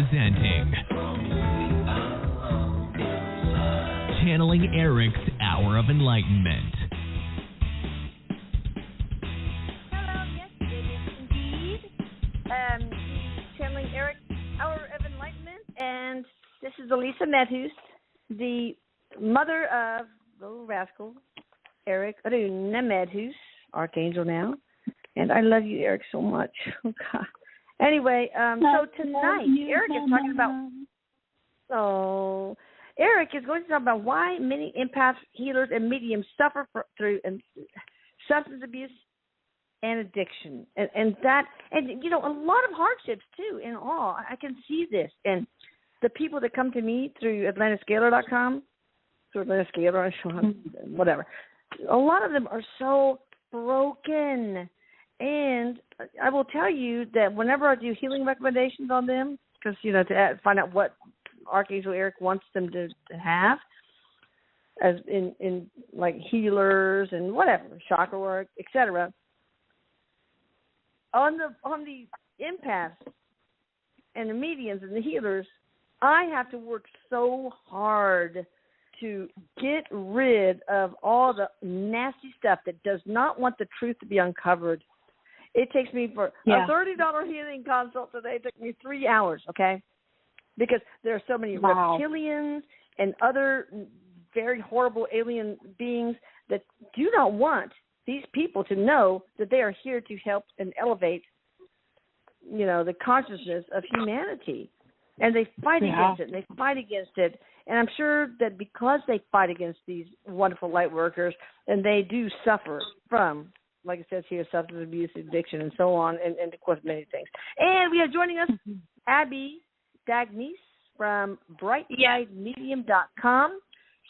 presenting Channeling Erik's Hour of Enlightenment. Hello, yes, it is indeed. Channeling Erik's Hour of Enlightenment, and this is Elisa Medhus, the mother of the little rascal, Erik Medhus, Archangel now. And I love you, Erik, so much. Oh, God. Anyway, so tonight, Erik is talking about... Oh, Erik is going to talk about why many empaths, healers, and mediums suffer through substance abuse and addiction. And you know, a lot of hardships, too, in all. I can see this. And the people that come to me through AtlantaScalar.com, through AtlantaScalar, whatever, a lot of them are so broken. And I will tell you that whenever I do healing recommendations on them, because, you know, to find out what Archangel Erik wants them to have, as in like healers and whatever, chakra work, etc. On the empaths and the mediums and the healers, I have to work so hard to get rid of all the nasty stuff that does not want the truth to be uncovered. It takes me for a $30 healing consult today. It took me 3 hours, okay? Because there are so many reptilians and other very horrible alien beings that do not want these people to know that they are here to help and elevate, you know, the consciousness of humanity. And they fight against it, and they fight against it. And I'm sure that because they fight against these wonderful light workers, and they do suffer from, like it says here, substance abuse, addiction, and so on, and of course many things. And we are joining us, Abbie D'Agnese from brightlightmedium.com.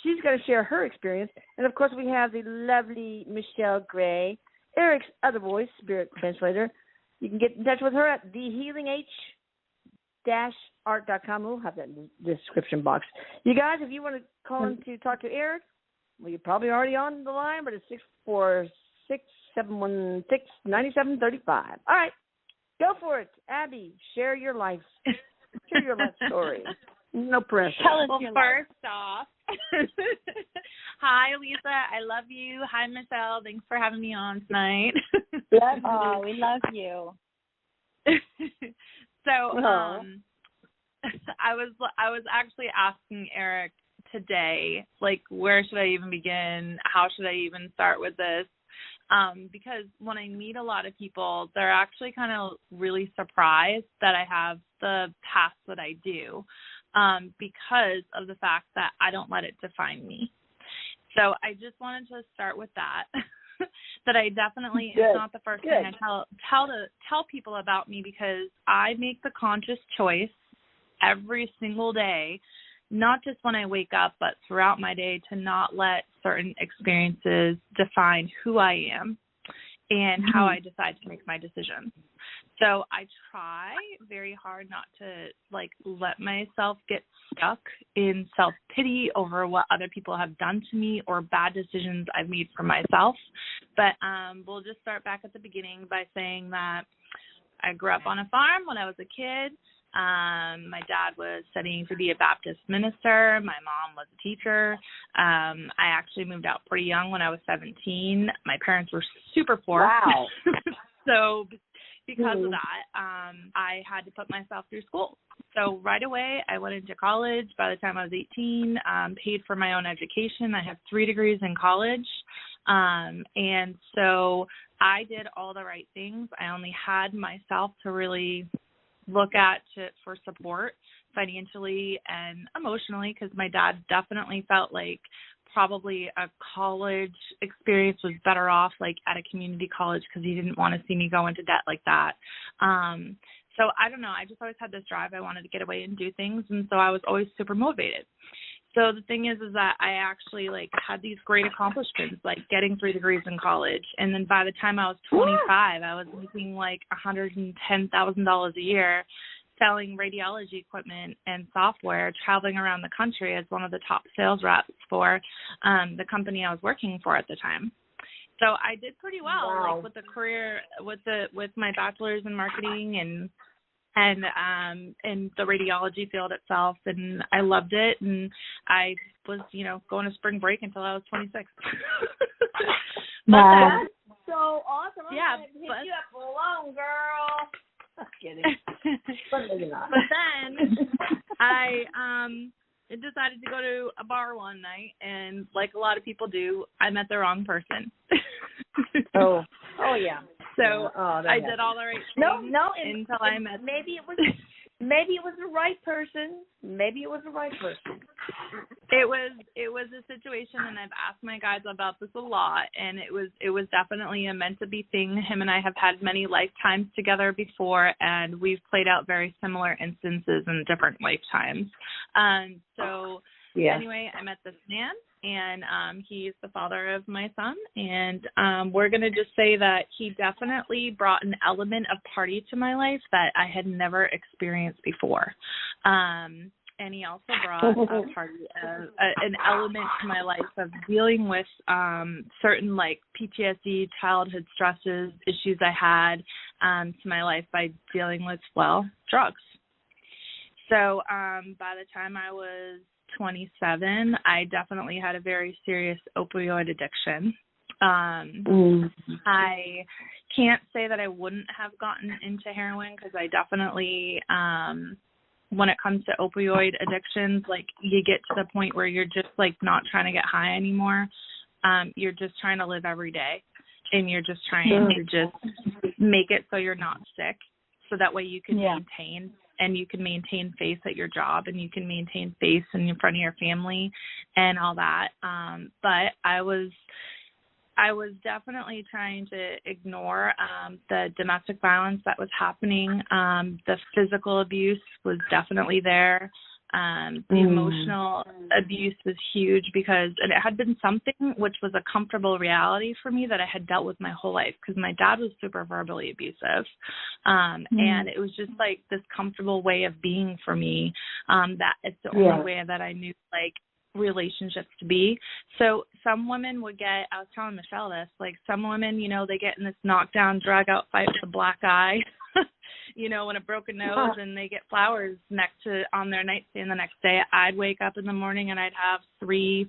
She's going to share her experience. And, of course, we have the lovely Michelle Gray, Erik's other voice, spirit translator. You can get in touch with her at thehealingh-art.com. We'll have that in the description box. You guys, if you want to call in to talk to Erik, well, you're probably already on the line, but it's 646-716-9735. All right, go for it. Abbie, share your life. Share your life story. No pressure. Tell us your first off. Hi, Lisa. I love you. Hi, Michelle. Thanks for having me on tonight. We love you. So, I was actually asking Erik today, like, where should I even begin? How should I even start with this? Because when I meet a lot of people, they're actually kind of really surprised that I have the past that I do, because of the fact that I don't let it define me. So I just wanted to start with that, that I definitely, it's not the first thing I tell people about me, because I make the conscious choice every single day, not just when I wake up, but throughout my day, to not let certain experiences define who I am and how I decide to make my decisions. So I try very hard not to, like, let myself get stuck in self-pity over what other people have done to me or bad decisions I've made for myself. But we'll just start back at the beginning by saying that I grew up on a farm when I was a kid. My dad was studying to be a Baptist minister. My mom was a teacher. I actually moved out pretty young when I was 17. My parents were super poor. Wow. So because of that, I had to put myself through school. So right away, I went into college. By the time I was 18, paid for my own education. I have 3 degrees in college. And so I did all the right things. I only had myself to really look at for support financially and emotionally, because my dad definitely felt like probably a college experience was better off like at a community college, because he didn't want to see me go into debt like that. So I don't know. I just always had this drive. I wanted to get away and do things. And so I was always super motivated. So the thing is that I actually like had these great accomplishments, like getting 3 degrees in college. And then by the time I was 25, I was making like $110,000 a year selling radiology equipment and software, traveling around the country as one of the top sales reps for the company I was working for at the time. So I did pretty well, like with the career, with my bachelor's in marketing, and and in the radiology field itself, and I loved it, and I was, going to spring break until I was 26. Wow. That's so awesome. I'm yeah, going to hit you up alone, girl. I'm kidding. But maybe not. But then I decided to go to a bar one night, and like a lot of people do, I met the wrong person. Oh yeah. So I did all the right things until I met. Maybe it was the right person. Maybe it was the right person. It was a situation, and I've asked my guides about this a lot, and it was definitely a meant to be thing. Him and I have had many lifetimes together before, and we've played out very similar instances in different lifetimes. Anyway, I met this man, and he's the father of my son, and we're going to just say that he definitely brought an element of party to my life that I had never experienced before. And he also brought a party, an element to my life of dealing with certain like PTSD, childhood stresses, issues I had to my life by dealing with, drugs. So by the time I was 27, I definitely had a very serious opioid addiction. I can't say that I wouldn't have gotten into heroin, because I definitely, when it comes to opioid addictions, like you get to the point where you're just like not trying to get high anymore. You're just trying to live every day, and you're just trying to just make it so you're not sick, so that way you can maintain. And you can maintain face at your job, and you can maintain face in front of your family and all that. But I was definitely trying to ignore the domestic violence that was happening. The physical abuse was definitely there. The emotional abuse was huge, because and it had been something which was a comfortable reality for me that I had dealt with my whole life, because my dad was super verbally abusive. And it was just like this comfortable way of being for me, that it's the only way that I knew like relationships to be. So some women would get, I was telling Michelle this, like some women, they get in this knockdown, drag out fight with a black eye, and a broken nose, and they get flowers on their nightstand the next day. I'd wake up in the morning and I'd have 3,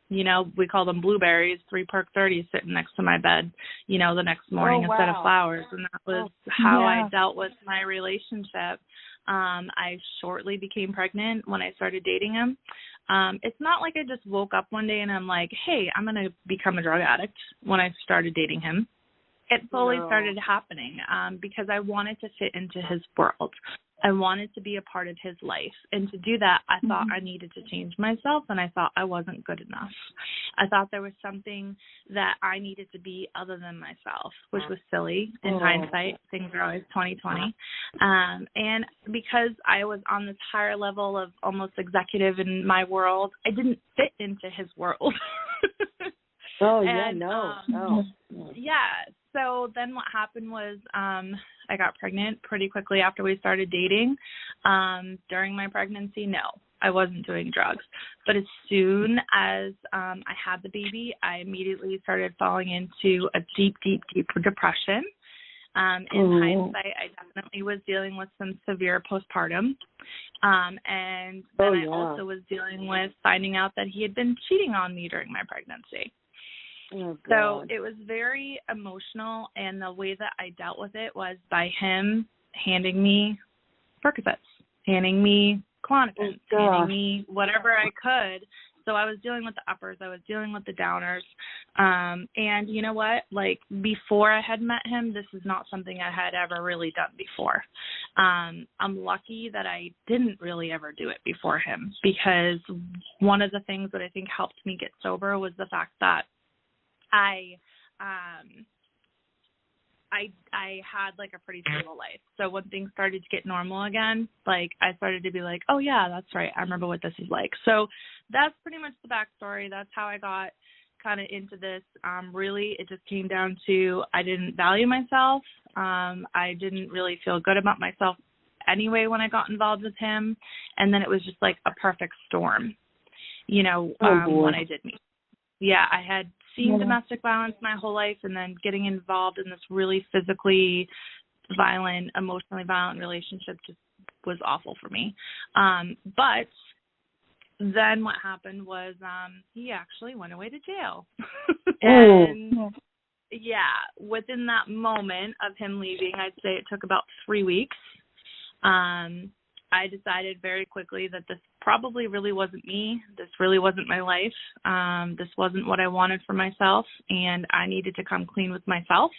we call them blueberries, 3 perk 30s sitting next to my bed, the next morning instead of flowers. And that was how I dealt with my relationship. I shortly became pregnant when I started dating him. It's not like I just woke up one day and I'm like, hey, I'm going to become a drug addict when I started dating him. It slowly started happening because I wanted to fit into his world. I wanted to be a part of his life. And to do that, I thought I needed to change myself, and I thought I wasn't good enough. I thought there was something that I needed to be other than myself, which was silly in hindsight. Things are always 20/20. And because I was on this higher level of almost executive in my world, I didn't fit into his world. So then what happened was I got pregnant pretty quickly after we started dating. During my pregnancy, no, I wasn't doing drugs. But as soon as I had the baby, I immediately started falling into a deep, deep, deep depression. In hindsight, I definitely was dealing with some severe postpartum. And then I also was dealing with finding out that he had been cheating on me during my pregnancy. So it was very emotional, and the way that I dealt with it was by him handing me Percocets, handing me Klonopin, handing me whatever I could. So I was dealing with the uppers, I was dealing with the downers. And you know what? Like before I had met him, this is not something I had ever really done before. I'm lucky that I didn't really ever do it before him, because one of the things that I think helped me get sober was the fact that I had like a pretty stable life. So when things started to get normal again, like I started to be like, oh yeah, that's right, I remember what this is like. So that's pretty much the backstory. That's how I got kind of into this. Really, it just came down to I didn't value myself. I didn't really feel good about myself anyway when I got involved with him. And then it was just like a perfect storm, when I did meet. Yeah, I had seen domestic violence my whole life, and then getting involved in this really physically violent, emotionally violent relationship just was awful for me. But then what happened was he actually went away to jail. And within that moment of him leaving, I'd say it took about 3 weeks. I decided very quickly that this probably really wasn't me. This really wasn't my life. This wasn't what I wanted for myself, and I needed to come clean with myself,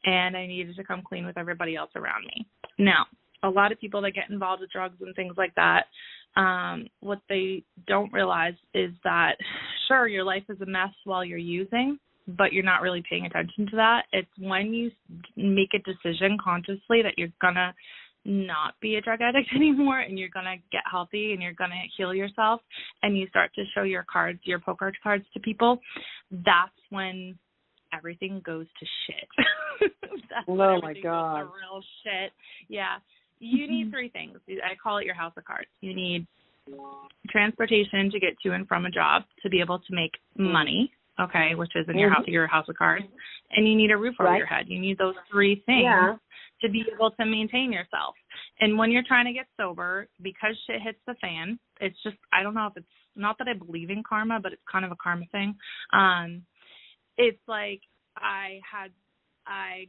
and I needed to come clean with everybody else around me. Now, a lot of people that get involved with drugs and things like that, what they don't realize is that, sure, your life is a mess while you're using, but you're not really paying attention to that. It's when you make a decision consciously that you're going to not be a drug addict anymore, and you're going to get healthy, and you're going to heal yourself, and you start to show your cards, your poker cards to people, that's when everything goes to shit. That's when everything goes to real shit. Yeah. You need 3 things. I call it your house of cards. You need transportation to get to and from a job to be able to make money, okay, which is in your house of cards, and you need a roof over your head. You need those 3 things to be able to maintain yourself. And when you're trying to get sober, because shit hits the fan, it's just, I don't know if it's, not that I believe in karma, but it's kind of a karma thing. It's like I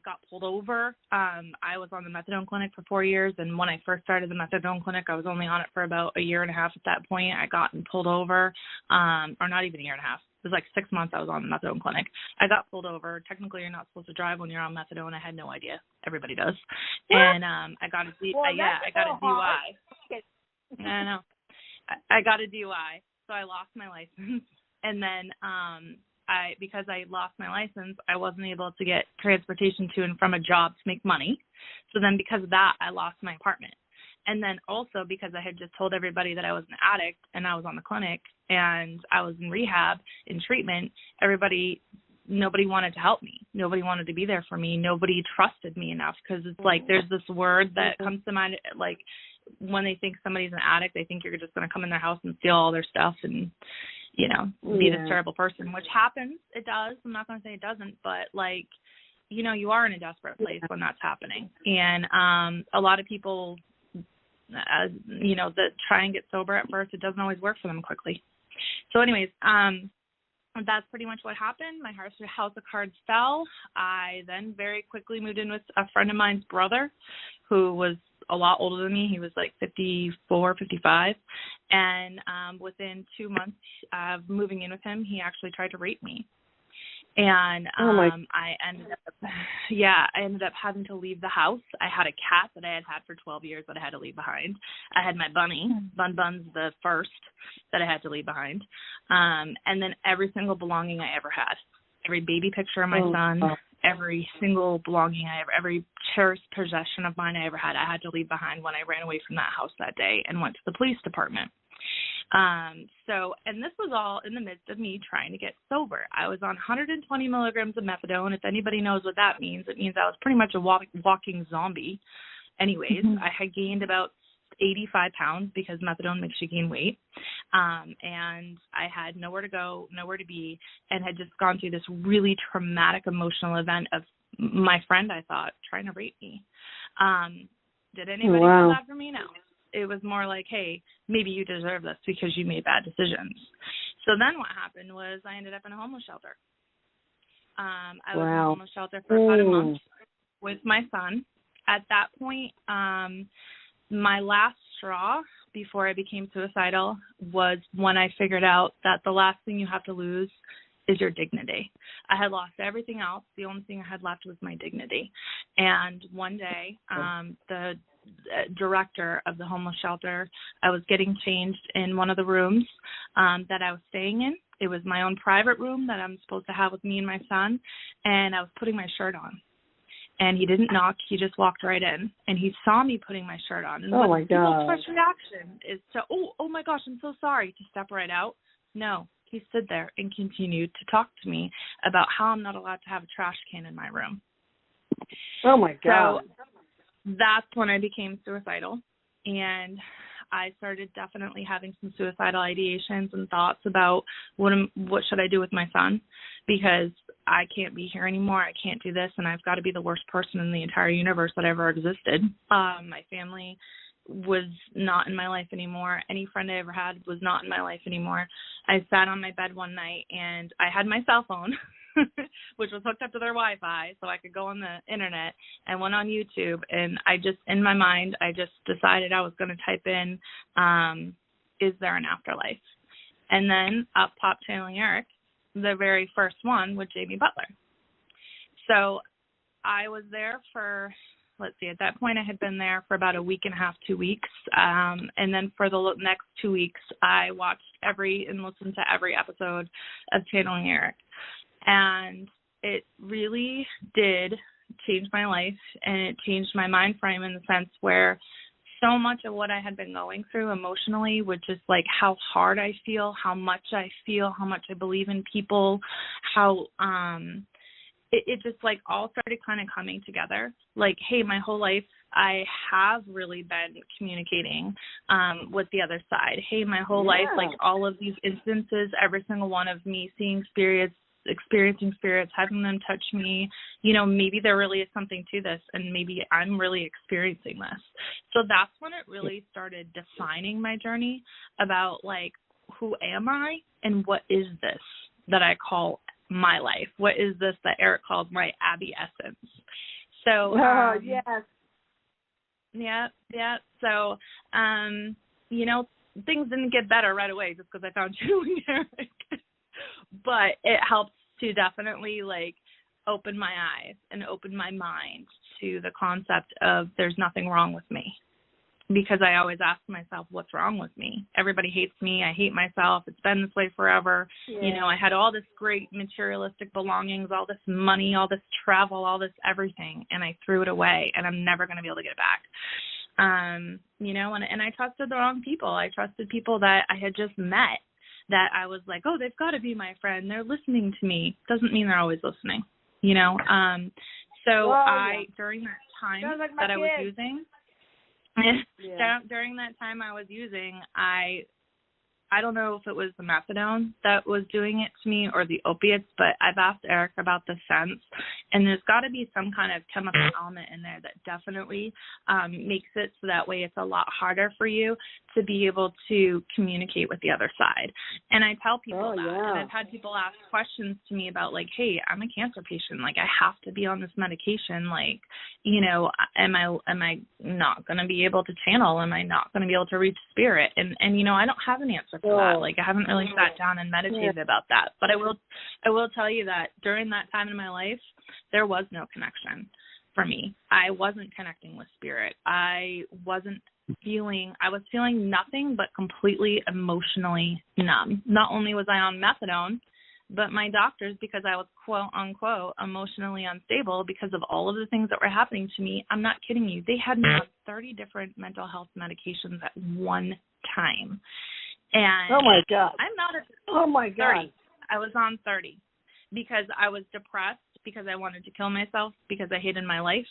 got pulled over. I was on the methadone clinic for 4 years, and when I first started the methadone clinic, I was only on it for about a year and a half at that point. I got pulled over, or not even a year and a half. It was like 6 months I was on the methadone clinic. I got pulled over. Technically, you're not supposed to drive when you're on methadone. I had no idea. Everybody does. And I got a DUI. I know. I got a DUI, so I lost my license. And then because I lost my license, I wasn't able to get transportation to and from a job to make money. So then because of that, I lost my apartment. And then also because I had just told everybody that I was an addict and I was on the clinic and I was in rehab, in treatment, nobody wanted to help me. Nobody wanted to be there for me. Nobody trusted me enough, because it's like there's this word that comes to mind, like when they think somebody's an addict, they think you're just going to come in their house and steal all their stuff and, be this terrible person, which happens. It does. I'm not going to say it doesn't, but you are in a desperate place when that's happening. And a lot of people, that try and get sober at first, it doesn't always work for them quickly. So anyways, that's pretty much what happened. My house of cards fell. I then very quickly moved in with a friend of mine's brother, who was a lot older than me. He was like 54, 55. And within 2 months of moving in with him, he actually tried to rape me. And I ended up having to leave the house. I had a cat that I had for 12 years that I had to leave behind. I had my bunny, Bun's the first, that I had to leave behind. And then every single belonging I ever had, every baby picture of my son, every single belonging every cherished possession of mine I ever had, I had to leave behind when I ran away from that house that day and went to the police department. And this was all in the midst of me trying to get sober. I was on 120 milligrams of methadone. If anybody knows what that means, it means I was pretty much a walking zombie. Anyways, I had gained about 85 pounds because methadone makes you gain weight. And I had nowhere to go, nowhere to be, and had just gone through this really traumatic emotional event of my friend, I thought, trying to rape me. Did anybody do that for me? No. It was more like, hey, maybe you deserve this because you made bad decisions. So then what happened was I ended up in a homeless shelter. I was in a homeless shelter for about a month with my son. At that point, my last straw before I became suicidal was when I figured out that the last thing you have to lose is your dignity. I had lost everything else. The only thing I had left was my dignity. And one day, the director of the homeless shelter, I was getting changed in one of the rooms that I was staying in. It was my own private room that I'm supposed to have with me and my son, and I was putting my shirt on. And he didn't knock. He just walked right in, and he saw me putting my shirt on. And people's first reaction is to, oh my gosh, I'm so sorry, to step right out. No, he stood there and continued to talk to me about how I'm not allowed to have a trash can in my room. Oh, my God. So that's when I became suicidal. And I started definitely having some suicidal ideations and thoughts about what should I do with my son, because I can't be here anymore. I can't do this, and I've got to be the worst person in the entire universe that ever existed. My family was not in my life anymore. Any friend I ever had was not in my life anymore. I sat on my bed one night, and I had my cell phone, which was hooked up to their Wi-Fi, so I could go on the internet, and went on YouTube, and in my mind, I just decided I was going to type in, is there an afterlife? And then up popped Channeling Erik, the very first one with Jamie Butler. So I was there for, at that point I had been there for about a week and a half, 2 weeks. And then for the next 2 weeks, I watched and listened to every episode of Channeling Erik. And it really did change my life, and it changed my mind frame in the sense where so much of what I had been going through emotionally, which is like how hard I feel, how much I believe in people, how it just like all started kind of coming together. Like, hey, my whole life I have really been communicating with the other side. Hey, my whole life, like all of these instances, every single one of me seeing spirits, experiencing spirits, having them touch me, maybe there really is something to this, and maybe I'm really experiencing this. So that's when it really started defining my journey about, like, who am I and what is this that I call my life? What is this that Erik called my Abbie essence? So, yes. Yeah. So, things didn't get better right away just because I found Channeling Erik. But it helps to definitely, like, open my eyes and open my mind to the concept of there's nothing wrong with me. Because I always ask myself, what's wrong with me? Everybody hates me. I hate myself. It's been this way forever. Yeah. I had all this great materialistic belongings, all this money, all this travel, all this everything, and I threw it away, and I'm never going to be able to get it back. And I trusted the wrong people. I trusted people that I had just met, that I was like, oh, they've got to be my friend. They're listening to me. Doesn't mean they're always listening, So during that time that I was using, during that time I was using, I don't know if it was the methadone that was doing it to me or the opiates, but I've asked Erik about the scents, and there's got to be some kind of chemical element in there that definitely makes it so that way it's a lot harder for you to be able to communicate with the other side. And I tell people that, and I've had people ask questions to me about, like, hey, I'm a cancer patient, like, I have to be on this medication, like, am I not going to be able to channel? Am I not going to be able to reach spirit? And I don't have an answer for that. Like, I haven't really sat down and meditated about that. But I will tell you that during that time in my life, there was no connection for me. I wasn't connecting with spirit. I was feeling nothing but completely emotionally numb. Not only was I on methadone, but my doctors, because I was quote unquote emotionally unstable because of all of the things that were happening to me, I'm not kidding you, they had me on 30 different mental health medications at one time. And oh my God, I'm not at 30. I was on 30 because I was depressed, because I wanted to kill myself, because I hated my life.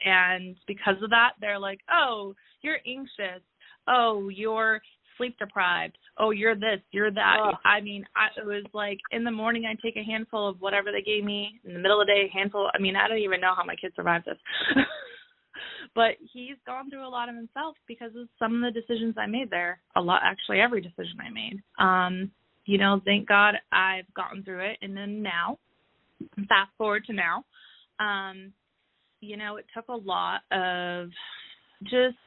And because of that, they're like, oh, you're anxious. Oh, you're sleep deprived. Oh, you're this, you're that. I mean, it was like in the morning I'd take a handful of whatever they gave me. In the middle of the day, a handful. I mean, I don't even know how my kid survived this. But he's gone through a lot of himself because of some of the decisions I made there. A lot, actually, every decision I made. Thank God I've gotten through it. And then now, fast forward to now, it took a lot of just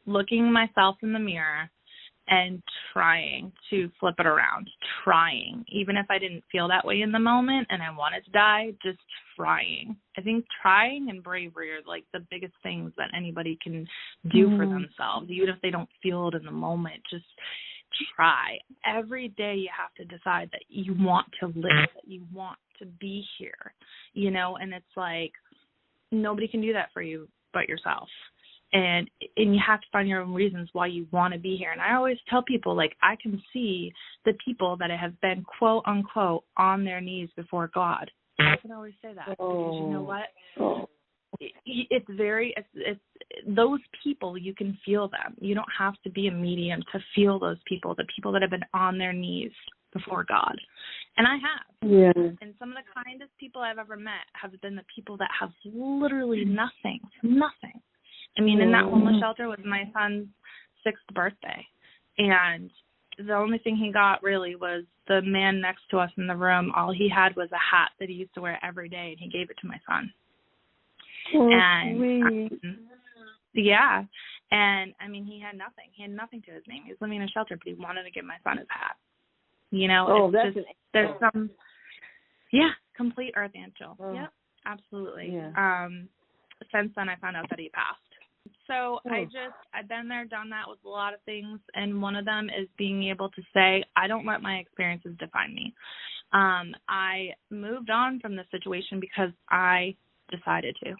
looking myself in the mirror and trying to flip it around, even if I didn't feel that way in the moment and I wanted to die, just trying. I think trying and bravery are like the biggest things that anybody can do for themselves, even if they don't feel it in the moment. Just try. Every day you have to decide that you want to live, that you want to be here, and it's like nobody can do that for you but yourself. And you have to find your own reasons why you want to be here. And I always tell people, like, I can see the people that have been, quote, unquote, on their knees before God. I can always say that because you know what? It's those people, you can feel them. You don't have to be a medium to feel those people, the people that have been on their knees before God. And I have. Yeah. And some of the kindest people I've ever met have been the people that have literally nothing. I mean, in that homeless shelter was my son's 6th birthday. And the only thing he got really was the man next to us in the room. All he had was a hat that he used to wear every day, and he gave it to my son. Yeah. And, I mean, he had nothing. He had nothing to his name. He was living in a shelter, but he wanted to give my son his hat. You know, it's just, there's some, complete earth angel. Oh. Yep, absolutely. Yeah. Since then, I found out that he passed. So I've been there, done that with a lot of things, and one of them is being able to say, I don't let my experiences define me. I moved on from this situation because I decided to.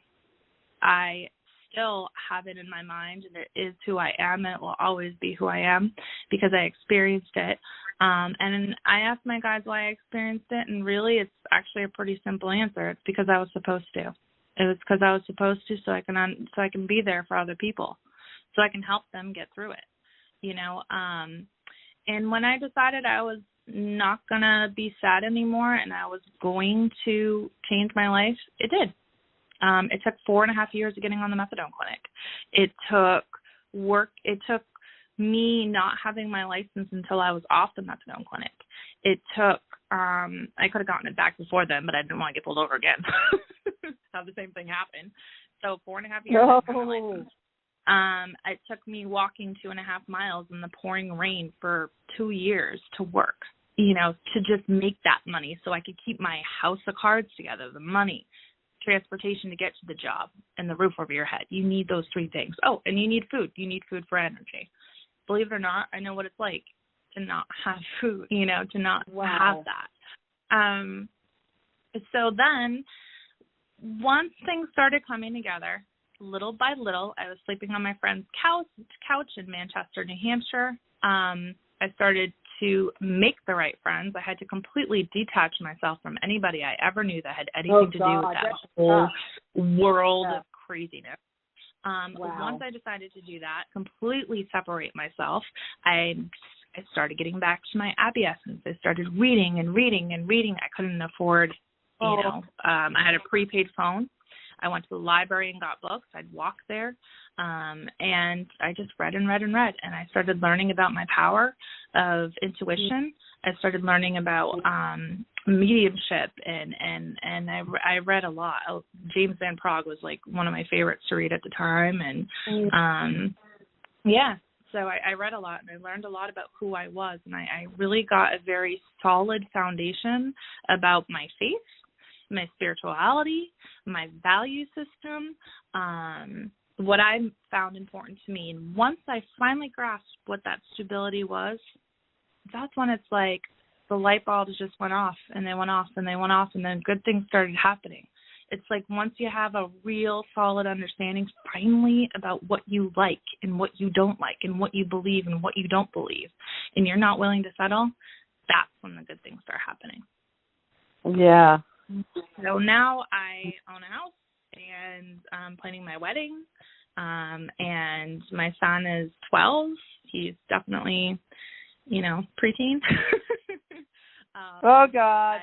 I still have it in my mind, and it is who I am, and it will always be who I am because I experienced it. And I asked my guides why I experienced it, and really it's actually a pretty simple answer. It's because I was supposed to. It was because I was supposed to, so I can be there for other people, so I can help them get through it, you know. And when I decided I was not gonna be sad anymore and I was going to change my life, it did. It took 4.5 years of getting on the methadone clinic. It took work. It took me not having my license until I was off the methadone clinic. It took. I could have gotten it back before then, but I didn't want to get pulled over again. Have the same thing happen. So 4.5 years. It took me walking 2.5 miles in the pouring rain for 2 years to work, you know, to just make that money so I could keep my house of cards together, the money, transportation to get to the job, and the roof over your head. You need those 3 things. Oh, and you need food. You need food for energy. Believe it or not, I know what it's like to not have food, you know, to not have that. So then once things started coming together, little by little, I was sleeping on my friend's couch in Manchester, New Hampshire. I started to make the right friends. I had to completely detach myself from anybody I ever knew that had anything to do with that whole world of craziness. Once I decided to do that, completely separate myself, I started getting back to my Abbie essence. I started reading. I couldn't afford, you know, I had a prepaid phone. I went to the library and got books. I'd walk there, and I just read. And I started learning about my power of intuition. I started learning about mediumship, and I read a lot. James Van Praagh was like one of my favorites to read at the time, and so I read a lot, and I learned a lot about who I was, and I really got a very solid foundation about my faith, my spirituality, my value system, what I found important to me. And once I finally grasped what that stability was, that's when it's like the light bulbs just went off, and they went off, and they went off, and then good things started happening. It's like once you have a real solid understanding finally about what you like and what you don't like and what you believe and what you don't believe, and you're not willing to settle, that's when the good things start happening. Yeah. So now I own a house, and I'm planning my wedding, and my son is 12. He's definitely, you know, preteen. Oh, God.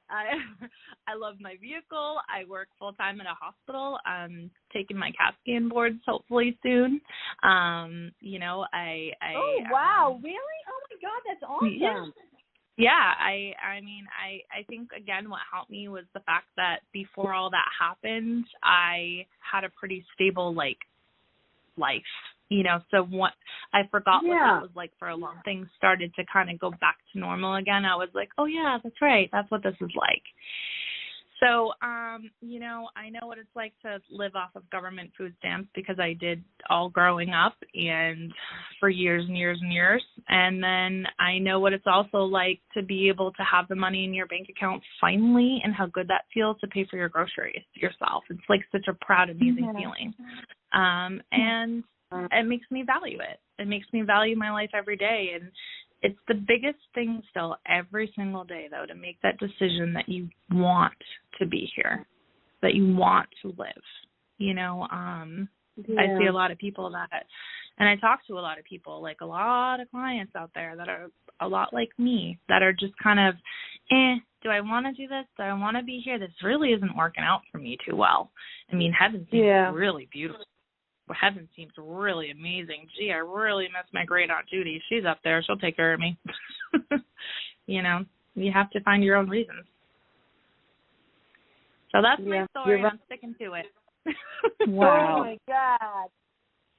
I love my vehicle. I work full-time at a hospital. I'm taking my CAT scan boards hopefully soon. You know, Oh, wow. Really? Oh, my God, that's awesome. Yeah, I mean, I think, again, what helped me was the fact that before all that happened, I had a pretty stable, like, life, you know, so what I forgot what that was like for a long. Things started to kind of go back to normal again. I was like, oh, yeah, that's right. That's what this is like. So, you know, I know what it's like to live off of government food stamps because I did all growing up and for years and years and years. And then I know what it's also like to be able to have the money in your bank account finally, and how good that feels to pay for your groceries yourself. It's like such a proud, amazing feeling. And it makes me value it. It makes me value my life every day. And it's the biggest thing still every single day, though, to make that decision that you want to be here, that you want to live, you know. I see a lot of people that, and I talk to a lot of people, like a lot of clients out there that are a lot like me, that are just kind of, do I want to do this? Do I want to be here? This really isn't working out for me too well. I mean, heaven seems really beautiful. Heaven seems really amazing. Gee, I really miss my great Aunt Judy. She's up there. She'll take care of me. You know, you have to find your own reasons. So that's my story. I'm sticking to it. Wow. Oh, my God.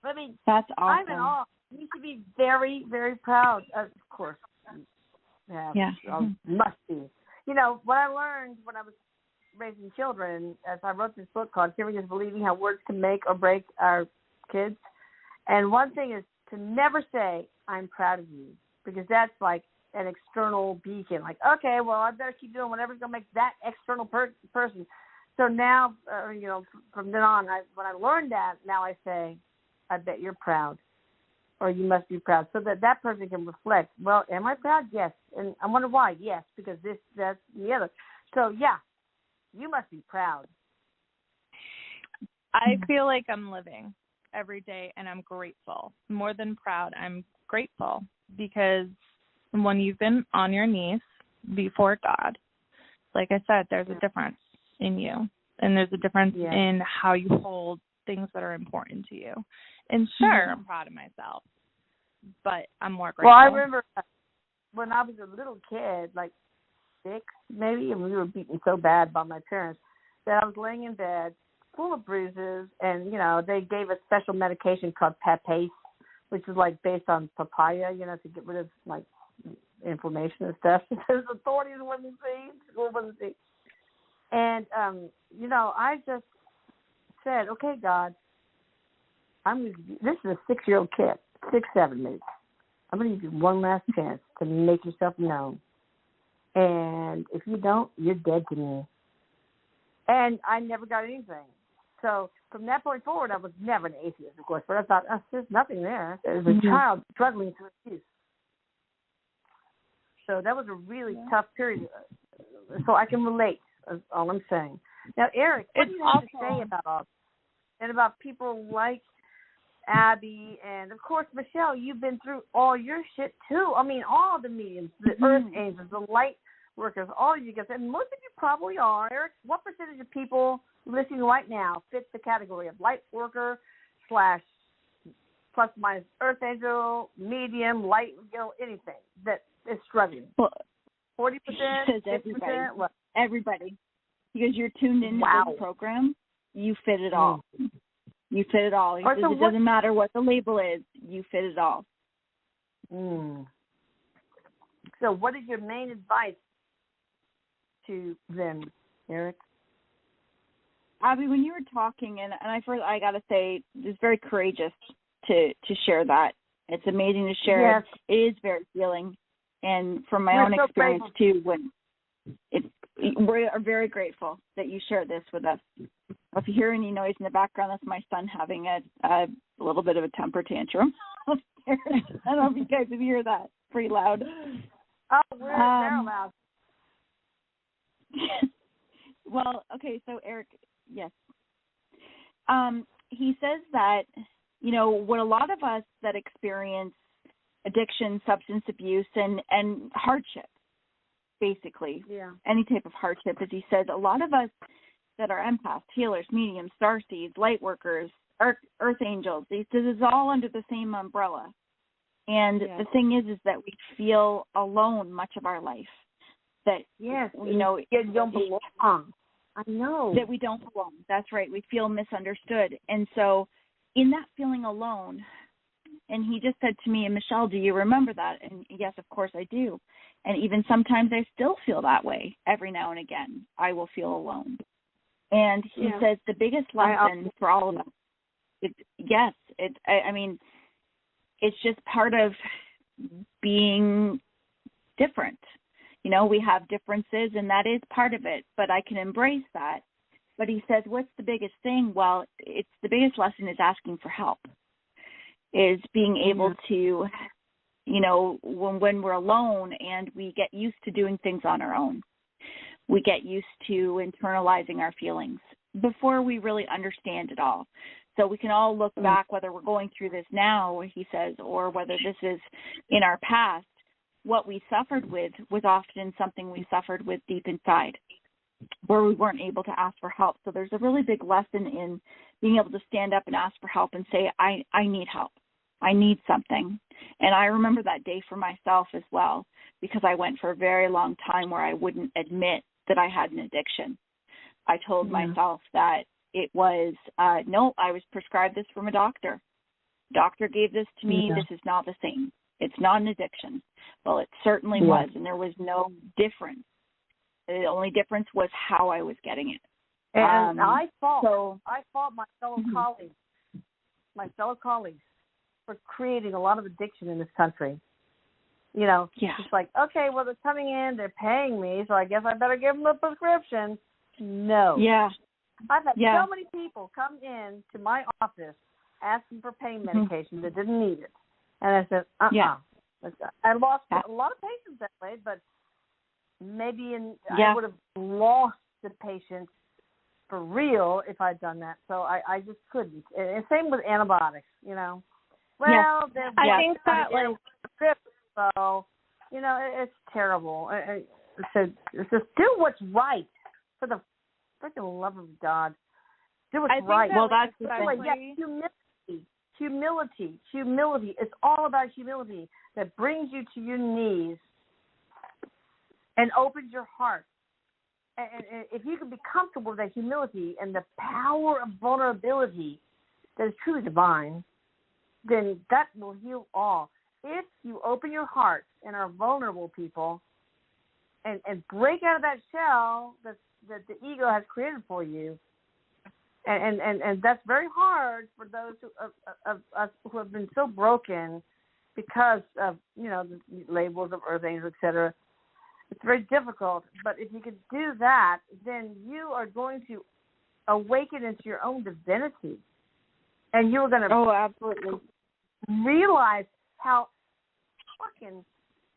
I mean, that's awesome. I'm in awe. You should be very, very proud. Of course. Must be. You know, what I learned when I was raising children, as I wrote this book called Hearing is Believing, How Words Can Make or Break Our Kids. And one thing is to never say, I'm proud of you, because that's like an external beacon. Like, okay, well, I better keep doing whatever's going to make that external person. So now, you know, from then on, when I learned that, now I say, I bet you're proud, or you must be proud, so that person can reflect, well, am I proud? Yes. And I wonder why. Yes, because this, that's, the other. So, yeah, you must be proud. I feel like I'm living every day, and I'm grateful. More than proud, I'm grateful, because when you've been on your knees before God, like I said, there's a difference in you, and there's a difference in how you hold things that are important to you. And sure, I'm proud of myself, but I'm more grateful. Well, I remember when I was a little kid, like 6 maybe, and we were beaten so bad by my parents that I was laying in bed full of bruises, and, you know, they gave a special medication called Papace, which is like based on papaya, you know, to get rid of like inflammation and stuff. Because authorities wouldn't see, school wouldn't see. And, you know, I just said, okay, God, this is a 6-year-old kid, 6, 7 maybe. I'm going to give you one last chance to make yourself known. And if you don't, you're dead to me. And I never got anything. So from that point forward, I was never an atheist, of course. But I thought, there's nothing there. There's a child struggling through abuse. So that was a really tough period. So I can relate, is all I'm saying. Now, Erik, what do you have to say about all this? And about people like Abbie, and, of course, Michelle, you've been through all your shit, too. I mean, all the mediums, the earth angels, the light workers, all of you guys. And most of you probably are. Erik, what percentage of people listening right now fit the category of light worker / plus minus earth angel, medium, light, you know, anything that is struggling? 40%? 50%? What? Everybody. Because you're tuned into this program, you fit it all. You fit it all. It doesn't matter what the label is. You fit it all. So what is your main advice to them, Erik? Abbie, when you were talking, and I got to say, it's very courageous to share that. It's amazing to share it. It is very healing. And from my own experience, too, we are very grateful that you shared this with us. If you hear any noise in the background, that's my son having a little bit of a temper tantrum upstairs. I don't know if you guys can hear that. Pretty loud. Oh, we're very loud. Well, okay, so Erik, yes. He says that, you know, what a lot of us that experience addiction, substance abuse, and hardship, basically, any type of hardship, as he says, a lot of us that are empaths, healers, mediums, starseeds, light workers, earth angels, this is all under the same umbrella. And the thing is that we feel alone much of our life. That, you know, you don't belong. I know. That we don't belong. That's right. We feel misunderstood. And so in that feeling alone, and he just said to me, and Michelle, do you remember that? And yes, of course I do. And even sometimes I still feel that way. Every now and again, I will feel alone. And he says the biggest lesson for all of us, I mean, it's just part of being different. You know, we have differences, and that is part of it, but I can embrace that. But he says, what's the biggest thing? Well, it's the biggest lesson is asking for help, is being able to, you know, when we're alone and we get used to doing things on our own, we get used to internalizing our feelings before we really understand it all. So we can all look back, whether we're going through this now, he says, or whether this is in our past. What we suffered with was often something we suffered with deep inside, where we weren't able to ask for help. So there's a really big lesson in being able to stand up and ask for help and say, I need help. I need something. And I remember that day for myself as well, because I went for a very long time where I wouldn't admit that I had an addiction. I told myself that it was, no, I was prescribed this from a doctor. Doctor gave this to me. This is not the same. It's not an addiction. Well, it certainly was, and there was no difference. The only difference was how I was getting it. And I fought my fellow colleagues for creating a lot of addiction in this country. You know, it's like, okay, well, they're coming in, they're paying me, so I guess I better give them a prescription. No. Yeah. I've had so many people come in to my office asking for pain medication that didn't need it. And I said, I lost a lot of patients that way, but maybe I would have lost the patient for real if I'd done that. So I just couldn't. And same with antibiotics, you know. Well, I think that, so, you know, it's terrible. So just do what's right for the freaking love of God. Do what's right. Well, that's humility. It's all about humility that brings you to your knees and opens your heart. And if you can be comfortable with that humility and the power of vulnerability that is truly divine, then that will heal all. If you open your heart and are vulnerable, people, and break out of that shell that the ego has created for you, and that's very hard for those of us who have been so broken because of, you know, the labels of earth angels, etc. It's very difficult. But if you can do that, then you are going to awaken into your own divinity, and you're going to absolutely realize how fucking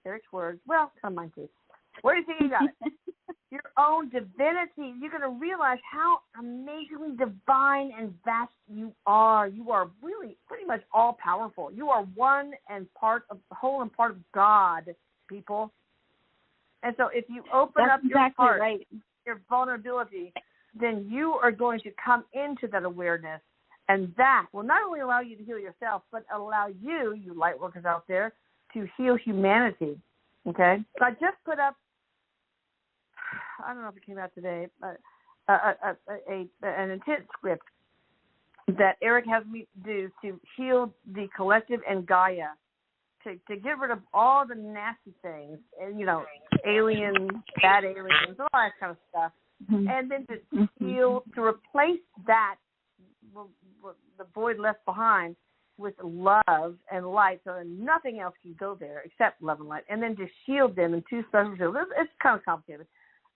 Erik's words. Well, come on, too. Where do you think you got it? Your own divinity. You're going to realize how amazingly divine and vast you are. You are really pretty much all powerful. You are one and part of the whole and part of God, people. And so if you open up your heart, your vulnerability, then you are going to come into that awareness. And that will not only allow you to heal yourself, but allow you light workers out there, to heal humanity. Okay? So I just put up, I don't know if it came out today, an intent script that Erik has me do to heal the collective and Gaia, to get rid of all the nasty things, and, you know, aliens, bad aliens, all that kind of stuff, and then to heal, to replace that, the void left behind, with love and light, so that nothing else can go there except love and light, and then to shield them in two special fields. It's kind of complicated,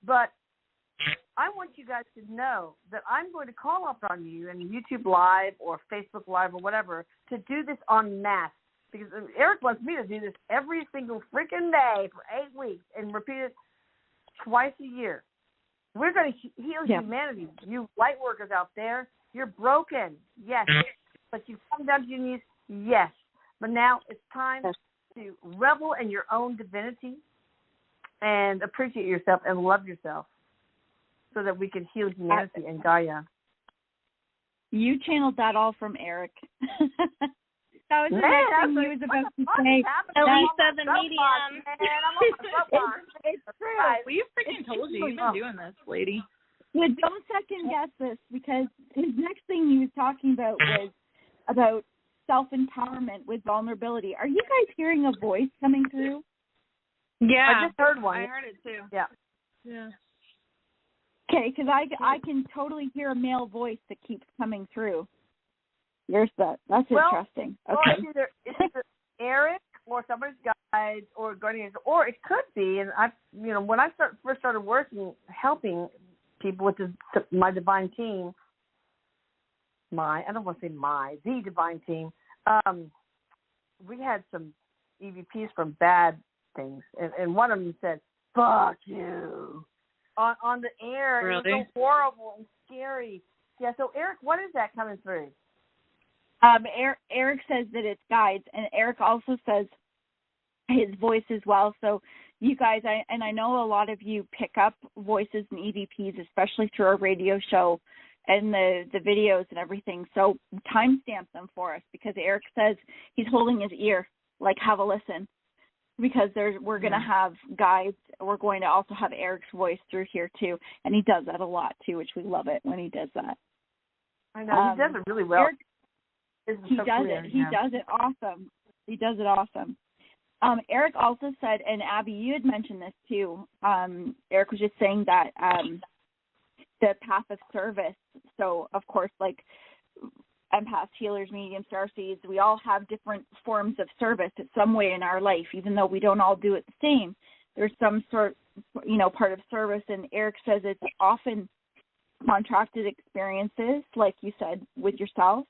but I want you guys to know that I'm going to call up on you in YouTube Live or Facebook Live or whatever to do this en masse, because Erik wants me to do this every single freaking day for 8 weeks and repeat it twice a year. We're going to heal humanity. You light workers out there, you're broken, yes, but you come down to your knees, yes. But now it's time to revel in your own divinity and appreciate yourself and love yourself, so that we can heal humanity and Gaia. You channeled that all from Erik. That was the next thing he was about to say. Elisa, the medium. It's true. We freaking told you. You've been doing this, lady. Yeah, don't second guess this, because his next thing he was talking about was about self-empowerment with vulnerability. Are you guys hearing a voice coming through? Yeah. I just heard one. I heard it too. Yeah. Yeah. Okay, because I can totally hear a male voice that keeps coming through. There's that. That's interesting. Okay. Well, it's either Erik or somebody's guide or guardians, or it could be. And when I first started working, helping people with my divine team, I don't want to say the divine team. We had some EVPs from bad things, and one of them said, "Fuck you." On the air. Really? It was so horrible and scary. Yeah, so Erik, what is that coming through? Erik says that it's guides, and Erik also says his voice as well. So you guys, I know a lot of you pick up voices and EVPs, especially through our radio show and the videos and everything. So timestamp them for us, because Erik says he's holding his ear, like, have a listen, because we're going to have guides. We're going to also have Erik's voice through here too, and he does that a lot too, which we love it when he does that. I know, he does it really well. He does it awesome. He does it awesome. Erik also said, and Abbie, you had mentioned this too. Erik was just saying that the path of service. So, of course, like empaths, healers, mediums, starseeds, we all have different forms of service in some way in our life, even though we don't all do it the same. There's some sort, part of service. And Erik says it's often contracted experiences, like you said, with yourself.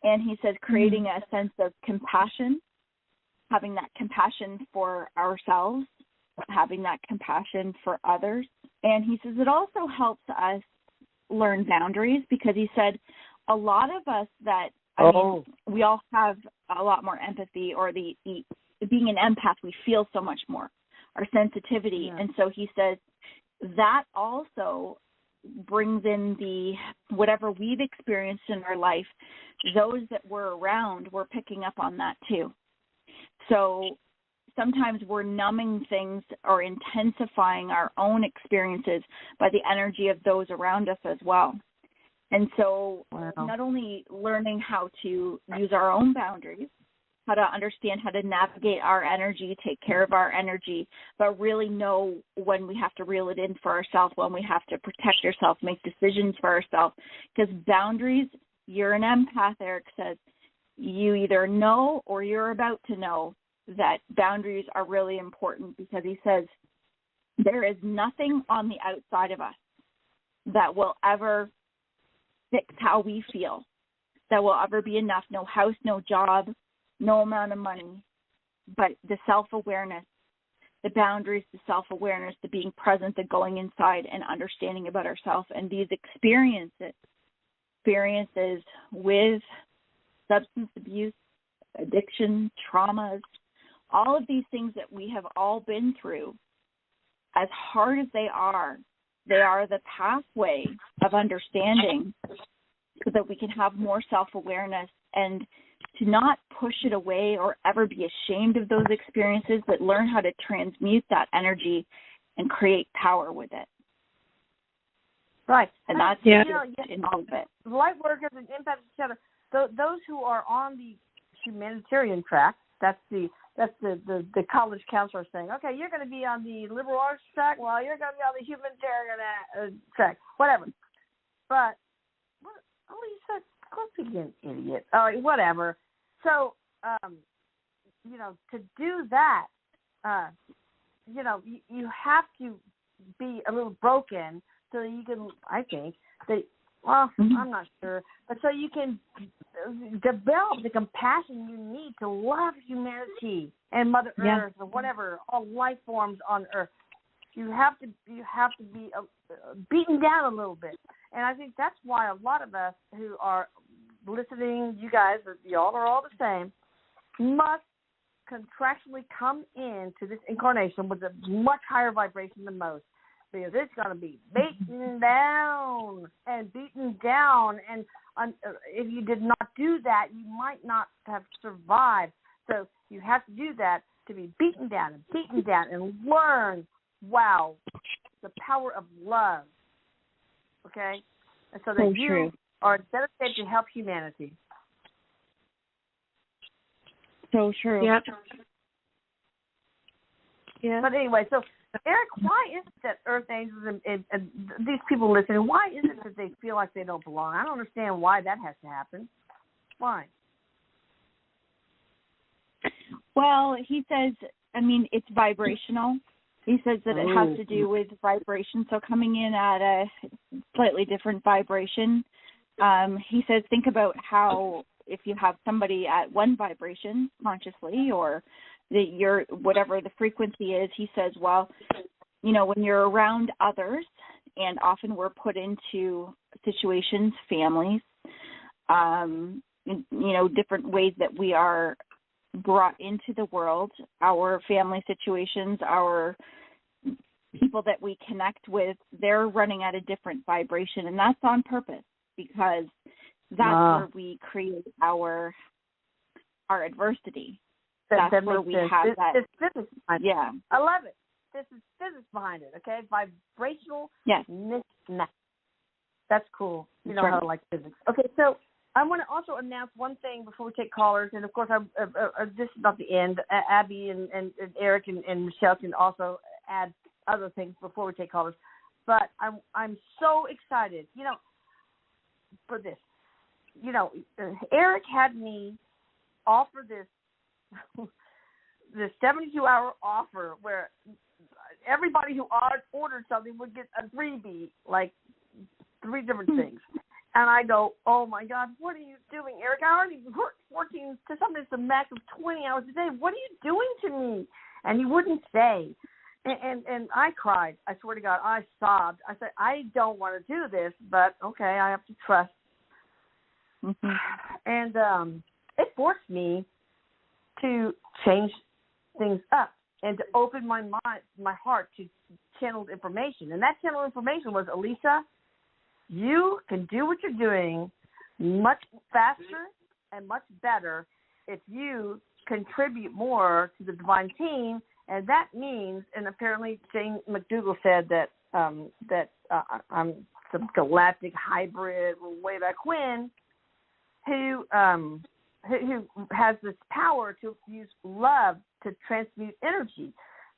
And he says creating a sense of compassion, having that compassion for ourselves, having that compassion for others. And he says it also helps us learn boundaries, because he said a lot of us we all have a lot more empathy, or the being an empath, we feel so much more, our sensitivity. Yeah. And so he says that also brings in the whatever we've experienced in our life, those that we're around, we're picking up on that too. So sometimes we're numbing things or intensifying our own experiences by the energy of those around us as well. And so not only learning how to use our own boundaries, how to understand how to navigate our energy, take care of our energy, but really know when we have to reel it in for ourselves, when we have to protect ourselves, make decisions for ourselves. Because boundaries, you're an empath, Erik says, you either know or you're about to know that boundaries are really important, because he says there is nothing on the outside of us that will ever fix how we feel, that will ever be enough. No house, no job, no amount of money, but the self-awareness, the boundaries, the self-awareness, the being present, the going inside and understanding about ourselves. And these experiences with substance abuse, addiction, traumas, all of these things that we have all been through, as hard as they are the pathway of understanding, so that we can have more self-awareness and to not push it away or ever be ashamed of those experiences, but learn how to transmute that energy and create power with it. Right. And that's in all of it. Lightworkers and empaths, those who are on the humanitarian track, that's the college counselor saying, okay, you're going to be on the liberal arts track, well, you're going to be on the humanitarian track, whatever. But, you said, go be an idiot. All right, whatever. So, to do that, you have to be a little broken so that you can, I think, I'm not sure, but so you can develop the compassion you need to love humanity and Mother Earth or whatever, all life forms on Earth. You have to be beaten down a little bit, and I think that's why a lot of us who are listening, you guys, y'all are all the same, must contractually come into this incarnation with a much higher vibration than most. Because it's going to be beaten down, and if you did not do that, you might not have survived. So you have to do that, to be beaten down and learn, the power of love, okay? And so that you are dedicated to help humanity. So true. Yep. Yeah. But anyway, so Erik, why is it that Earth Angels and these people listening, why is it that they feel like they don't belong? I don't understand why that has to happen. Why? Well, he says, it's vibrational. He says that it has to do with vibration, so coming in at a slightly different vibration. He says, think about how if you have somebody at one vibration consciously, or whatever the frequency is, he says, when you're around others, and often we're put into situations, families, different ways that we are brought into the world, our family situations, our people that we connect with, they're running at a different vibration, and that's on purpose, because that's where we create our adversity. That's where we have that. It's physics behind it. Yeah. I love it. This is physics behind it, okay? Vibrational mismatch. That's cool. You know how I like physics. Okay, so I want to also announce one thing before we take callers, and of course, this is not the end. Abbie and Erik and Michelle can also add other things before we take callers. But I'm so excited, for this. Erik had me offer this 72-hour offer where everybody who ordered something would get a freebie, like 3 different things. And I go, oh, my God, what are you doing, Erik? I already working to something that's a max of 20 hours a day. What are you doing to me? And he wouldn't say. And I cried. I swear to God, I sobbed. I said, I don't want to do this, but, okay, I have to trust. Mm-hmm. And it forced me to change things up and to open my mind, my heart to channeled information. And that channeled information was, Elisa, you can do what you're doing much faster and much better if you contribute more to the divine team. And that means, and apparently Jane McDougall said that I'm some galactic hybrid way back when, who has this power to use love to transmute energy.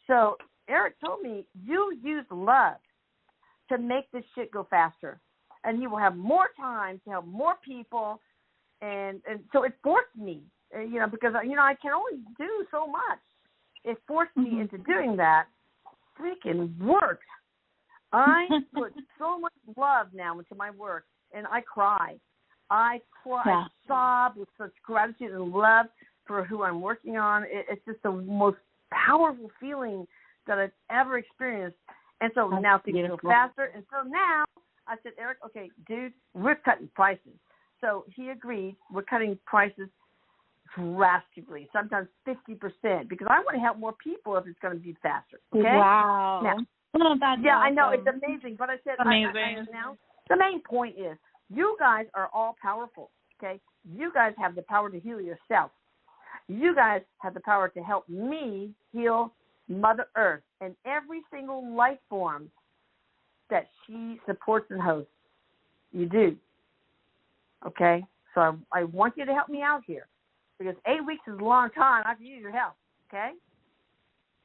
So Erik told me, you use love to make this shit go faster, and you will have more time to help more people. And so it forced me, because I can only do so much. It forced me into doing that. Freaking works. I put so much love now into my work, and I cry. I sob with such gratitude and love for who I'm working on. It's just the most powerful feeling that I've ever experienced. And so now things go faster. And so now I said, Erik, okay, dude, we're cutting prices. So he agreed. We're cutting prices drastically, sometimes 50%, because I want to help more people if it's going to be faster. Okay? Wow. Now, that's yeah, awesome. I know, it's amazing. But I said, amazing. Now the main point is, you guys are all powerful, okay? You guys have the power to heal yourself. You guys have the power to help me heal Mother Earth and every single life form that she supports and hosts. You do, okay? So I want you to help me out here, because 8 weeks is a long time. I can use your help, okay?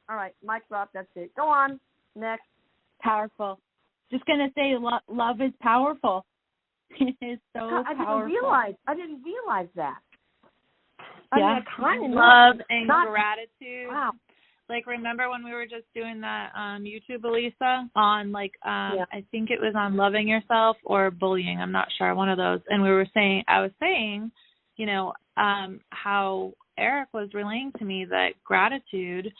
All right, mic drop, that's it. Go on, next. Powerful. Just going to say love is powerful. It is so powerful. I didn't realize that. I mean, I kind of love and gratitude. Wow. Like, remember when we were just doing that YouTube, Elisa, on I think it was on loving yourself or bullying. I'm not sure, one of those. And I was saying, how Erik was relaying to me that gratitude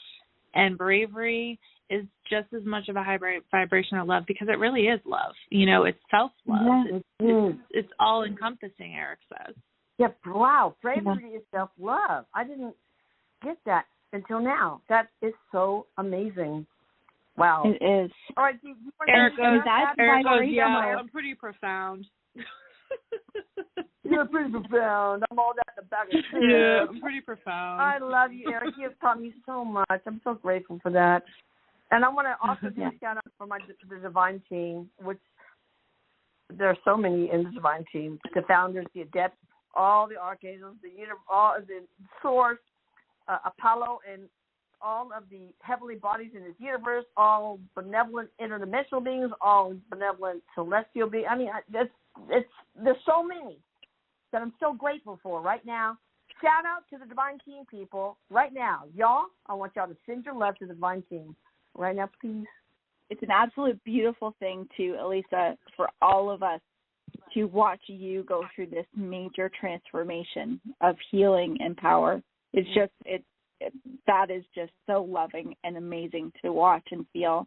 and bravery is just as much of a high vibration of love, because it really is love. It's self-love. Yeah. It's all-encompassing, Erik says. Yeah, wow. Bravery is self-love. I didn't get that until now. That is so amazing. Wow. It is. All right. Erik goes, yeah, I'm pretty profound. You're pretty profound. I'm all that in the back of the head. Yeah, I'm pretty profound. I love you, Erik. You have taught me so much. I'm so grateful for that. And I want to also do a shout out for the Divine Team, which there are so many in the Divine Team. The founders, the adepts, all the archangels, all the source, Apollo, and all of the heavenly bodies in this universe, all benevolent interdimensional beings, all benevolent celestial beings. I mean, there's so many that I'm so grateful for right now. Shout out to the Divine Team people right now. Y'all, I want y'all to send your love to the Divine Team right now, please. It's an absolute beautiful thing, too, Elisa, for all of us to watch you go through this major transformation of healing and power. It's just, that is just so loving and amazing to watch and feel.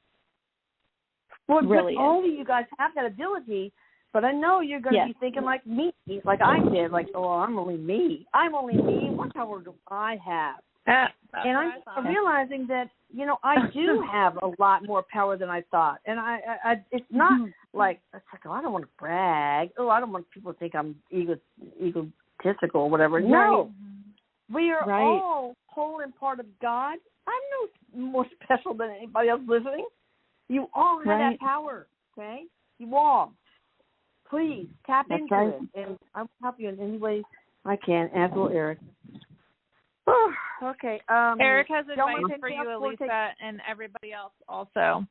Well, really only you guys have that ability But I know you're going to be thinking like me, like I did, like, oh, I'm only me. I'm only me. What power do I have? And I'm realizing that, you know, I do have a lot more power than I thought. And I it's not like, it's like, oh, I don't want to brag. Oh, I don't want people to think I'm egotistical or whatever. No. We are all whole and part of God. I'm no more special than anybody else listening. You all have that power, okay? You all. Please tap into it, and I'll help you in any way I can, as will Erik. Okay. Erik has advice for you, Elisa, and everybody else also.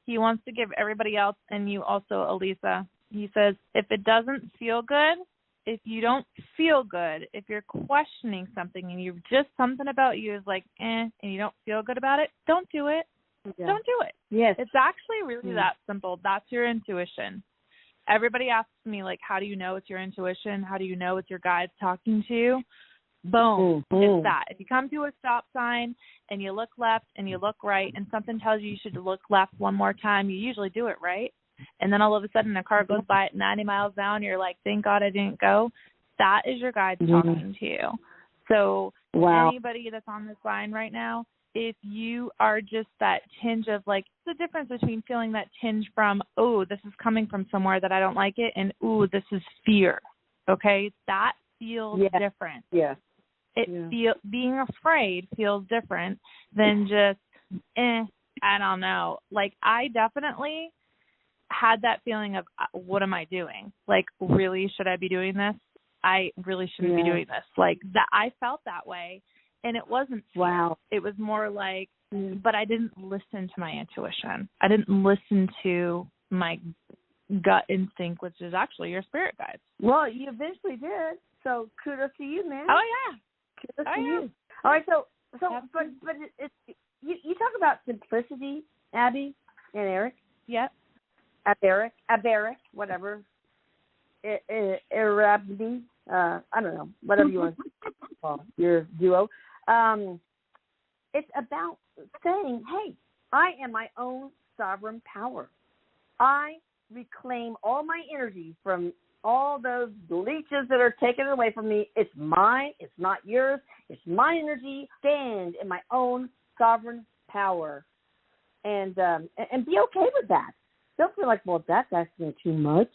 He wants to give everybody else, and you also, Elisa. He says, if it doesn't feel good, if you don't feel good, if you're questioning something and you're just something about you is like, and you don't feel good about it, don't do it. Yeah. Don't do it. Yes. It's actually really that simple. That's your intuition. Everybody asks me, like, how do you know it's your intuition? How do you know it's your guides talking to you? Boom. It's that. If you come to a stop sign and you look left and you look right and something tells you should look left one more time, you usually do it right. And then all of a sudden a car goes by at 90 miles an hour and you're like, thank God I didn't go. That is your guides talking to you. So anybody that's on this line right now, if you are just that tinge of like, the difference between feeling that tinge from, oh, this is coming from somewhere that I don't like it, and, oh, this is fear, okay? That feels different. Yes. Being afraid feels different than just, I don't know. Like, I definitely had that feeling of, what am I doing? Like, really, should I be doing this? I really shouldn't be doing this. Like, that, I felt that way. And it wasn't fear. It was more like, but I didn't listen to my intuition. I didn't listen to my gut instinct, which is actually your spirit guides. Well, you eventually did. So kudos to you, man. Oh, yeah. Kudos to you. All right, so but it's you talk about simplicity, Abbie and Erik. Yep. Erik, whatever. Erabdi, I don't know, whatever you want to call your duo. It's about saying, hey, I am my own sovereign power. I reclaim all my energy from all those leeches that are taken away from me. It's mine. It's not yours. It's my energy. Stand in my own sovereign power, and be okay with that. Don't feel like, well, that's asking too much.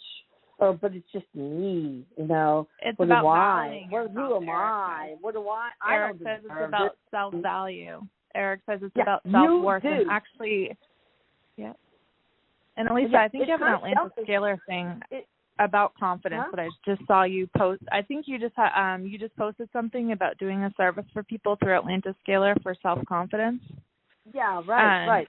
Oh, but it's just me, you know. It's what about do valuing I? Who am I? What do I? Erik says it's about self-value. Erik says it's about self-worth. And actually, and Elisa, I think you have an Atlantis scalar thing about confidence that I just saw you post. I think you just posted something about doing a service for people through Atlantis scalar for self-confidence. Yeah, right.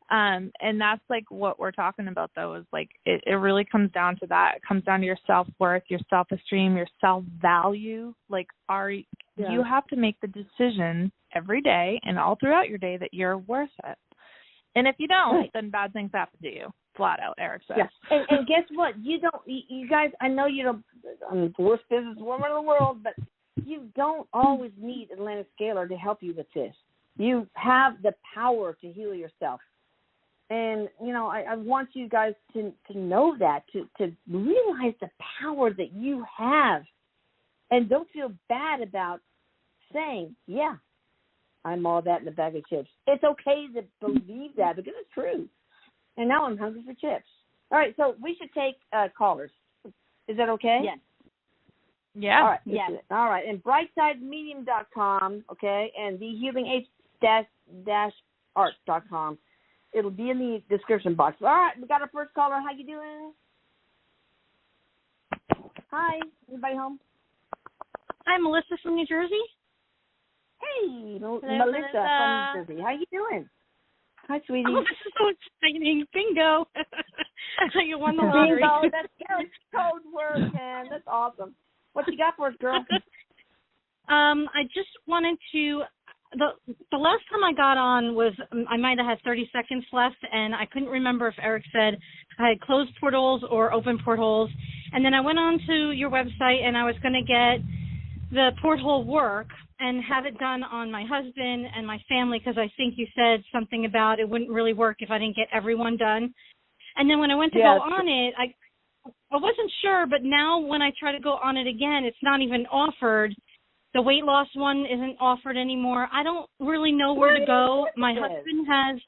And that's like what we're talking about, though, is like it really comes down to that. It comes down to your self-worth, your self-esteem, your self-value. Like, you have to make the decision every day and all throughout your day that you're worth it. And if you don't, then bad things happen to you. Flat out, Erik says. Yeah. And guess what? You guys, I know you don't, I'm the worst businesswoman in the world, but you don't always need Atlantis scalar to help you with this. You have the power to heal yourself. And, you know, I want you guys to know that, to realize the power that you have. And don't feel bad about saying, yeah, I'm all that in a bag of chips. It's okay to believe that because it's true. And now I'm hungry for chips. All right, so we should take callers. Is that okay? Yes. Yeah. All right. Yes. All right. And brightsidemedium.com, okay, and thehelingsH-art.com. It'll be in the description box. All right, we got our first caller. How you doing? Hi. Anybody home? Hi, Melissa from New Jersey. Hey, Melissa from New Jersey. How you doing? Hi, sweetie. Oh, this is so exciting. Bingo. You won the lottery. Bingo. That's code word, man. That's awesome. What you got for us, girl? I just wanted to, the last time I got on was, I might have had 30 seconds left, and I couldn't remember if Erik said I had closed portholes or open portholes. And then I went on to your website, and I was going to get the porthole work and have it done on my husband and my family, because I think you said something about it wouldn't really work if I didn't get everyone done. And then when I went to go on it, I wasn't sure, but now when I try to go on it again, it's not even offered. The weight loss one isn't offered anymore. I don't really know where to go. My husband has.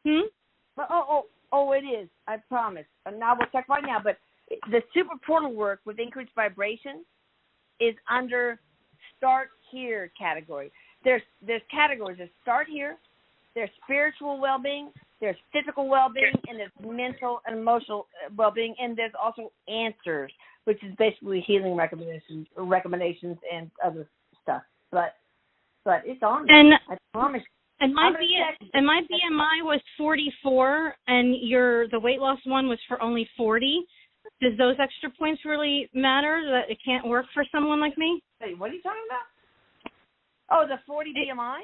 It is. I promise. And I will check right now. But the super portal work with increased vibration is under Start Here category. There's categories. There's Start Here. There's spiritual well-being. There's physical well-being, and there's mental and emotional well-being, and there's also Answers, which is basically healing recommendations and other stuff. But it's on there. And I promise. And my BMI was 44, and the weight loss one was for only 40. Does those extra points really matter? That it can't work for someone like me? Hey, what are you talking about? Oh, the 40 BMI?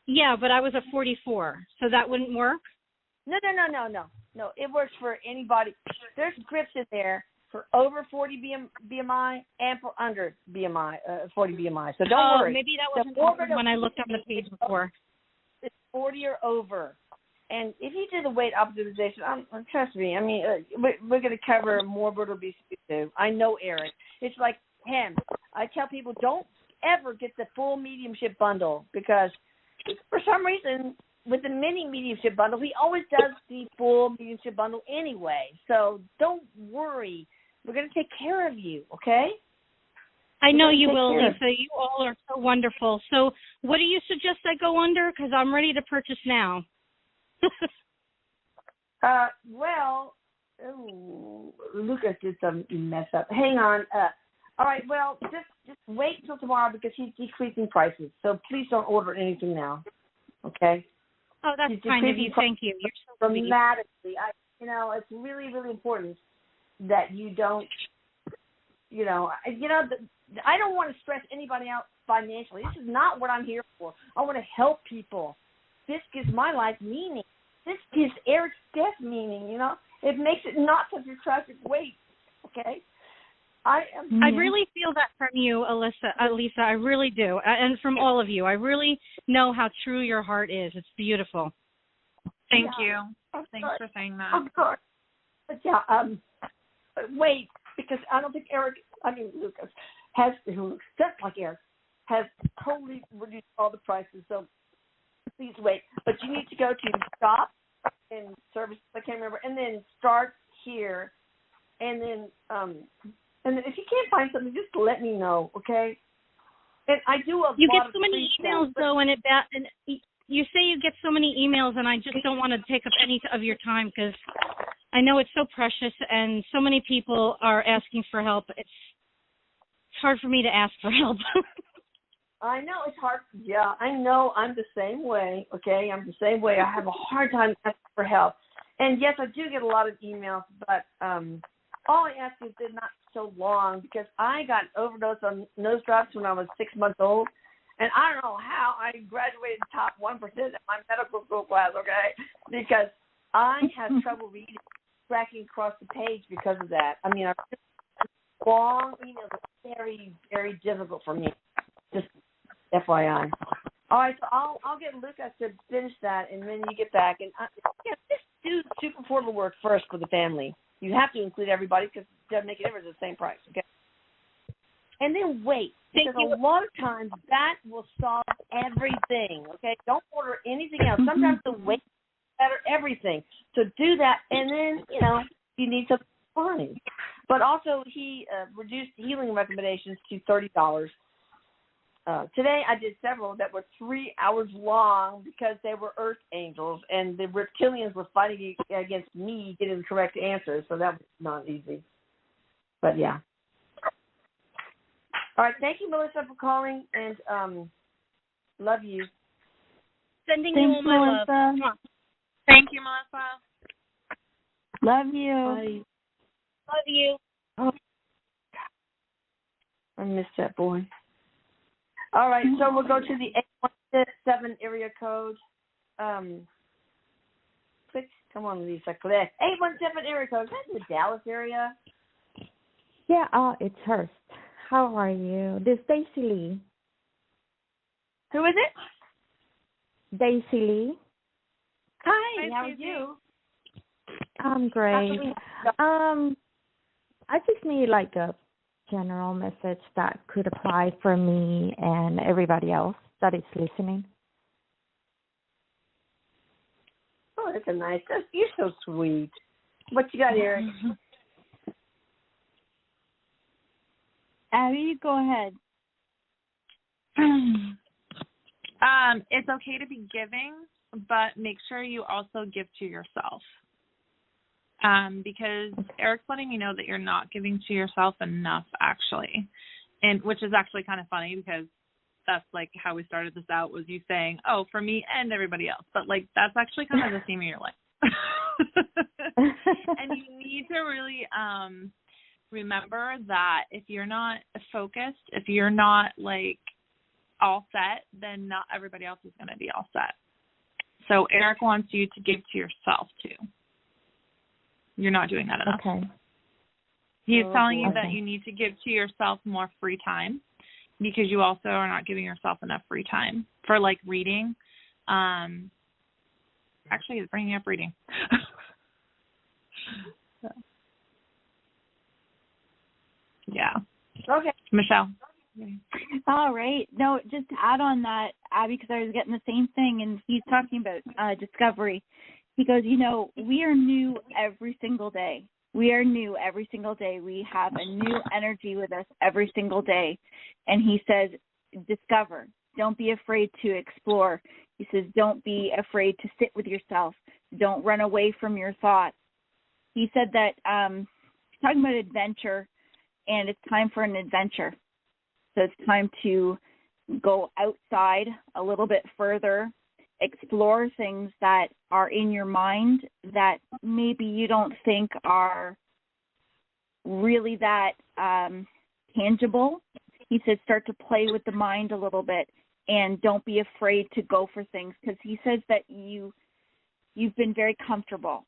Yeah, but I was a 44, so that wouldn't work? No. It works for anybody. There's scripts in there for over 40 BMI and for under 40 BMI. So don't worry. Maybe that wasn't when I looked on the page before. It's 40 or over. And if you do the weight optimization, trust me, I mean, we're going to cover morbid obesity too. I know Erik. It's like him. I tell people, don't ever get the full mediumship bundle because for some reason, with the mini mediumship bundle, he always does the full mediumship bundle anyway. So don't worry. We're going to take care of you, okay? I know you will, Lisa. You all are so wonderful. So what do you suggest I go under? Because I'm ready to purchase now. Lucas did some mess up. Hang on. All right, well, just wait until tomorrow because he's decreasing prices. So please don't order anything now, okay? Oh, that's kind of you. Thank you. You're so sweet. Dramatically. It's really, really important that you don't, I don't want to stress anybody out financially. This is not what I'm here for. I want to help people. This gives my life meaning. This gives Erik's death meaning, It makes it not such a tragic weight, okay? I really feel that from you, Lisa. I really do. And from all of you. I really know how true your heart is. It's beautiful. Thank you. Thanks for saying that. Of course. But wait, because I don't think Lucas who looks just like Erik, has totally reduced all the prices. So please wait. But you need to go to Shop and Services, I can't remember, and then Start Here. And then if you can't find something, just let me know, okay? And I do a You lot get so many emails, though, and you say you get so many emails, and I just don't want to take up any of your time because I know it's so precious, and so many people are asking for help. It's hard for me to ask for help. I know it's hard. Yeah, I know. I'm the same way, okay? I'm the same way. I have a hard time asking for help. And, yes, I do get a lot of emails, but all I ask is they're not so long because I got overdosed on nose drops when I was 6 months old. And I don't know how I graduated top 1% at my medical school class, okay? Because I had trouble reading, tracking across the page because of that. I mean, long emails are very, very difficult for me. Just FYI. All right, so I'll get Lucas to finish that, and then you get back. And just do super portal work first for the family. You have to include everybody because it doesn't make it ever the same price, okay? And then wait, because a lot of times that will solve everything, okay? Don't order anything else. Sometimes the wait is better everything. So do that, and then, you need something fine. But also he reduced healing recommendations to $30. Today I did several that were 3 hours long because they were earth angels, and the reptilians were fighting against me getting the correct answers, so that was not easy. But, yeah. All right, thank you, Melissa, for calling, and love you. Sending you all my love. Thank you, Melissa. Love you. Bye. Love you. Oh, I missed that boy. All right, so we'll go to the 817 area code. Click. Come on, Lisa. Click. 817 area code. Is that the Dallas area? Yeah, it's Hurst. How are you? This is Daisy Lee. Who is it? Daisy Lee. Hi, how are you? I'm great. I just need like a general message that could apply for me and everybody else that is listening. Oh, that's a nice. You're so sweet. What you got, Erik? Abbie, go ahead. It's okay to be giving, but make sure you also give to yourself. Because Erik's letting me know that you're not giving to yourself enough, actually, and which is actually kind of funny because that's like how we started this out, was you saying, oh, for me and everybody else, but like that's actually kind of the theme of your life. And you need to really remember that if you're not focused, if you're not like all set, then not everybody else is going to be all set. So Erik wants you to give to yourself too. You're not doing that enough. Okay. He's telling you that you need to give to yourself more free time because you also are not giving yourself enough free time for like reading. Actually, he's bringing up reading. Yeah. Okay. Michelle. All right. No, just to add on that, Abbie, because I was getting the same thing, and he's talking about discovery. He goes, we are new every single day. We are new every single day. We have a new energy with us every single day. And he says, discover. Don't be afraid to explore. He says, don't be afraid to sit with yourself. Don't run away from your thoughts. He said that he's talking about adventure, and it's time for an adventure. So it's time to go outside a little bit further, explore things that are in your mind that maybe you don't think are really that tangible. He said start to play with the mind a little bit and don't be afraid to go for things, because he says that you've been very comfortable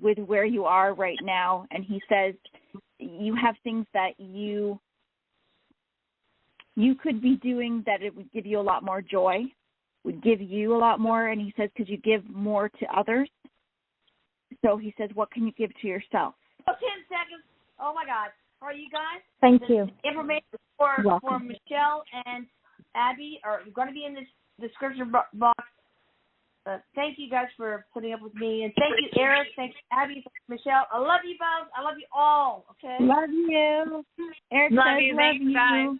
with where you are right now, and he says you have things that you could be doing that it would give you a lot more joy, would give you a lot more, and he says because you give more to others. So he says, what can you give to yourself? 10 seconds. Oh, my God. All right, you guys? Thank you. Information for Michelle and Abbie are going to be in this description box. Thank you guys for putting up with me. And thank you, Erik. Thank you, Abbie. Thank you, Michelle. I love you both. I love you all. Okay? Love you. Erik Love says you. love Thanks, you. guys.